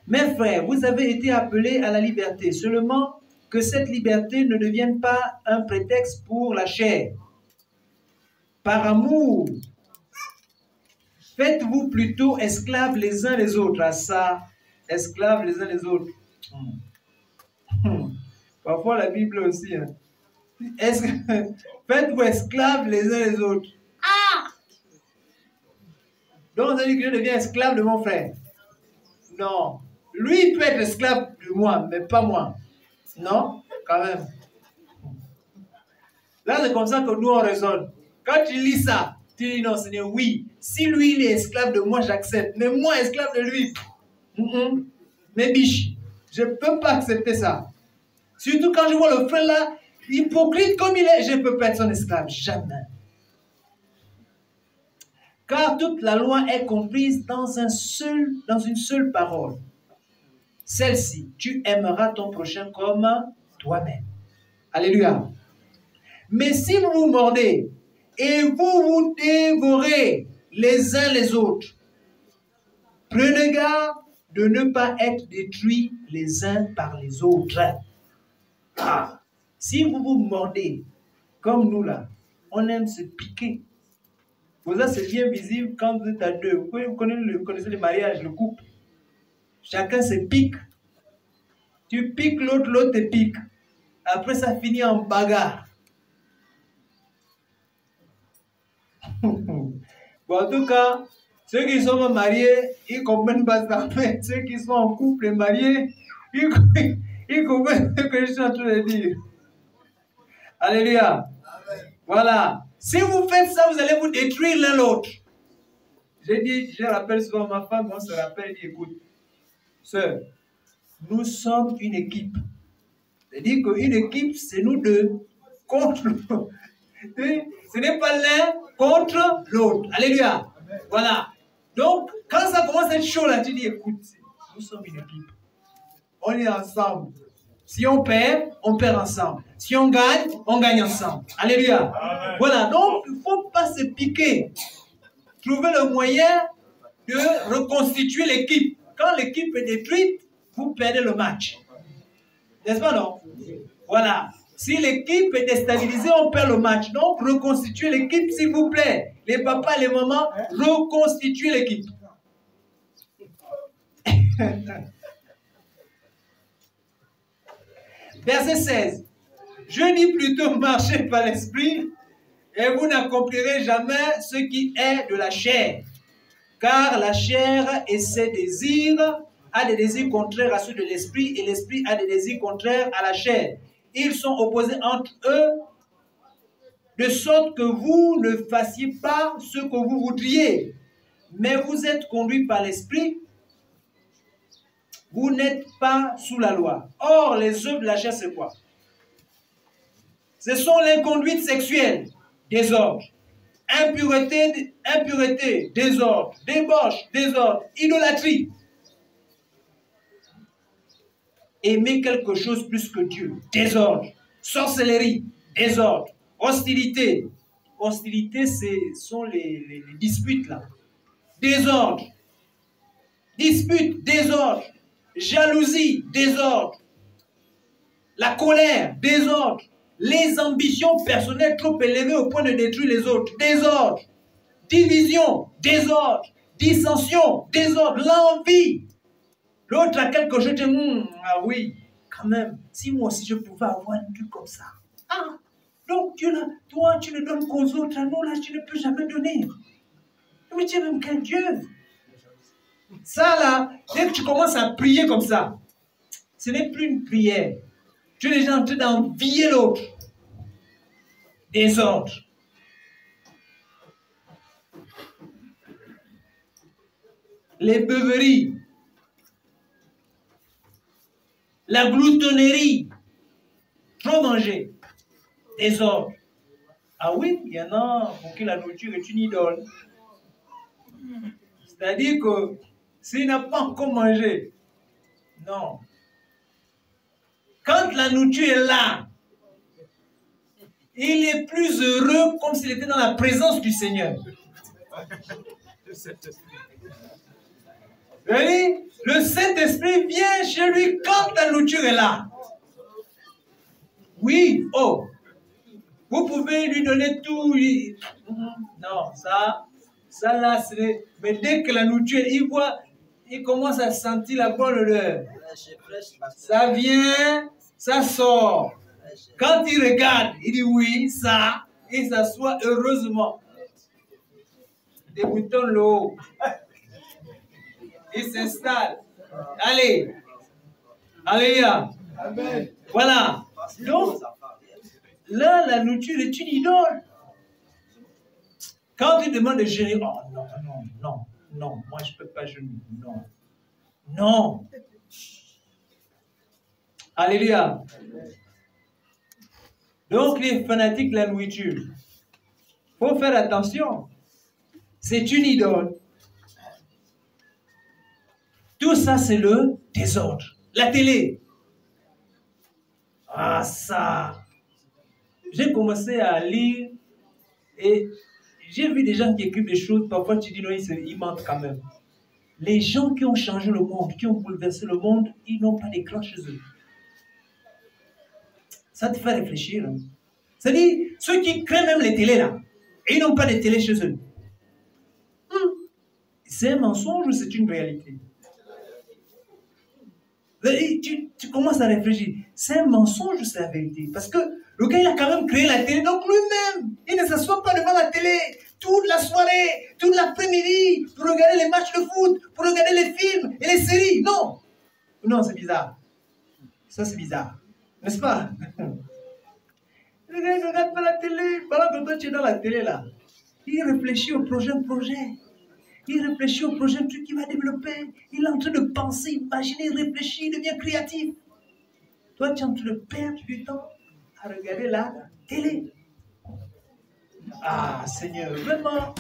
Mes frères, vous avez été appelés à la liberté, seulement que cette liberté ne devienne pas un prétexte pour la chair. Par amour, faites-vous plutôt esclaves les uns les autres. À ça, esclaves les uns les autres. Parfois la Bible aussi. Hein. Faites-vous esclaves les uns les autres. Ah! Donc, ça veut dire que je deviens esclave de mon frère. Non. Lui, il peut être esclave de moi, mais pas moi. Non? Quand même. Là, c'est comme ça que nous, on raisonne. Quand tu lis ça, tu dis non, Seigneur, oui. Si lui, il est esclave de moi, j'accepte. Mais moi, esclave de lui, mais biche, je ne peux pas accepter ça. Surtout quand je vois le frère là, hypocrite comme il est, je ne peux pas être son esclave. Jamais. Car toute la loi est comprise dans une seule parole. Celle-ci, tu aimeras ton prochain comme toi-même. Alléluia. Mais si vous vous mordez et vous vous dévorez les uns les autres, prenez garde de ne pas être détruits les uns par les autres. Ah, si vous vous mordez, comme nous là, on aime se piquer. Pour ça, c'est bien visible quand vous êtes à deux. Vous connaissez le mariage, le couple. Chacun se pique. Tu piques l'autre, l'autre te pique. Après, ça finit en bagarre. Bon, en tout cas, ceux qui sont mariés, ils comprennent pas ça. Mais ceux qui sont en couple et mariés, ils comprennent ce que je suis en train de dire. Alléluia. Amen. Voilà. Si vous faites ça, vous allez vous détruire l'un l'autre. Je rappelle souvent ma femme, on se rappelle, dit, écoute, sœur, nous sommes une équipe. C'est-à-dire qu'une équipe, c'est nous deux contre l'autre. Ce n'est pas l'un contre l'autre. Alléluia. Amen. Voilà. Donc, quand ça commence à être chaud là, tu dis, écoute, nous sommes une équipe. On est ensemble. Si on perd ensemble. Si on gagne ensemble. Alléluia. Amen. Voilà. Donc, il ne faut pas se piquer. Trouver le moyen de reconstituer l'équipe. Quand l'équipe est détruite, vous perdez le match. N'est-ce pas, non? Voilà. Si l'équipe est déstabilisée, on perd le match. Donc, reconstituez l'équipe, s'il vous plaît. Les papas, les mamans, reconstituez l'équipe. Verset 16. Je dis plutôt marchez par l'esprit et vous n'accomplirez jamais ce qui est de la chair. Car la chair et ses désirs a des désirs contraires à ceux de l'esprit et l'esprit a des désirs contraires à la chair. Ils sont opposés entre eux de sorte que vous ne fassiez pas ce que vous voudriez. Mais vous êtes conduits par l'esprit. Vous n'êtes pas sous la loi. Or, les œuvres de la chair, c'est quoi? Ce sont l'inconduite sexuelle, désordre, impureté, désordre, débauche, désordre, idolâtrie. Aimer quelque chose plus que Dieu, désordre, sorcellerie, désordre, hostilité. Hostilité, ce sont les disputes là. Désordre, dispute, désordre, jalousie, désordre, la colère, désordre, les ambitions personnelles trop élevées au point de détruire les autres, désordre, division, désordre, dissension, désordre, l'envie. L'autre a quelque chose, ah oui, quand même, si moi aussi je pouvais avoir un truc comme ça. Ah, donc Dieu là, toi tu ne donnes qu'aux autres, à nous là tu ne peux jamais donner. Mais tu es même quel Dieu? Ça là, dès que tu commences à prier comme ça, ce n'est plus une prière. Tu es déjà en train d'envier l'autre. Désordre. Les beuveries. La gloutonnerie. Trop manger. Désordre. Ah oui, il y en a pour qui la nourriture est une idole. C'est-à-dire que s'il n'a pas encore mangé, non. Quand la nourriture est là, il est plus heureux comme s'il était dans la présence du Seigneur. Le Saint-Esprit vient chez lui quand la nourriture est là. Oui, oh, vous pouvez lui donner tout. Non, ça là, c'est... Mais dès que la nourriture, il commence à sentir la bonne odeur. Ça vient, ça sort. Quand il regarde, il dit oui, ça, il s'assoit heureusement. Déboutons l'eau. Il s'installe. Allez. Alléluia. Voilà. Donc, là, la nourriture est une idole. Quand il demande de jeûner, oh non, moi je ne peux pas jeûner. Non. Alléluia. Donc, les fanatiques de la nourriture, il faut faire attention. C'est une idole. Tout ça, c'est le désordre. La télé. Ah, ça. J'ai commencé à lire et j'ai vu des gens qui écrivent des choses. Parfois, tu dis non, ils mentent quand même. Les gens qui ont changé le monde, qui ont bouleversé le monde, ils n'ont pas d'écran chez eux. Ça te fait réfléchir. Hein? C'est-à-dire, ceux qui créent même les télés là, et ils n'ont pas de télé chez eux. C'est un mensonge ou c'est une réalité? Tu commences à réfléchir. C'est un mensonge ou c'est la vérité? Parce que le gars, il a quand même créé la télé. Donc lui-même, il ne s'assoit pas devant la télé toute la soirée, toute l'après-midi, pour regarder les matchs de foot, pour regarder les films et les séries. Non. Non, c'est bizarre. Ça, c'est bizarre. N'est-ce pas? Le gars, il ne regarde pas la télé. Pendant que toi, tu es dans la télé, là. Il réfléchit au prochain projet. Il réfléchit au prochain truc qu'il va développer. Il est en train de penser, imaginer, réfléchir, il devient créatif. Toi, tu es en train de perdre du temps à regarder la télé. Ah, Seigneur, vraiment.